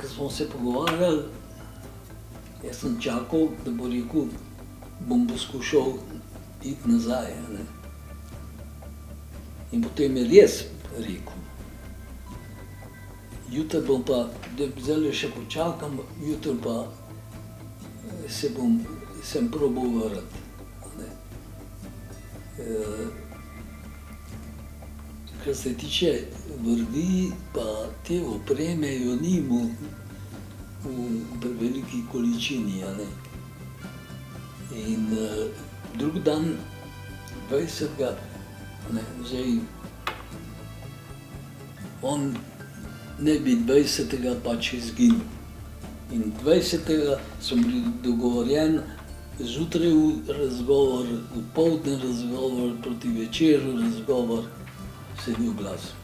ko smo se pogovarjali, jaz sem čakal, da bo rekel, bom poskušal iti nazaj. Ne. In potem je res rekel, jutri bom pa, da zdaj še počakam, jutri pa sem probal vrniti. Kar se tiče vrvi, pa te opreme jo ni imel v veliki količini. Ne. In drug dan, 20. Ne, zdaj, on ne bi 20. pač izginil. In 20. smo bili dogovorjeni, zjutraj razgovor, popoldne razgovor, proti večeru razgovor, se ni oglasil.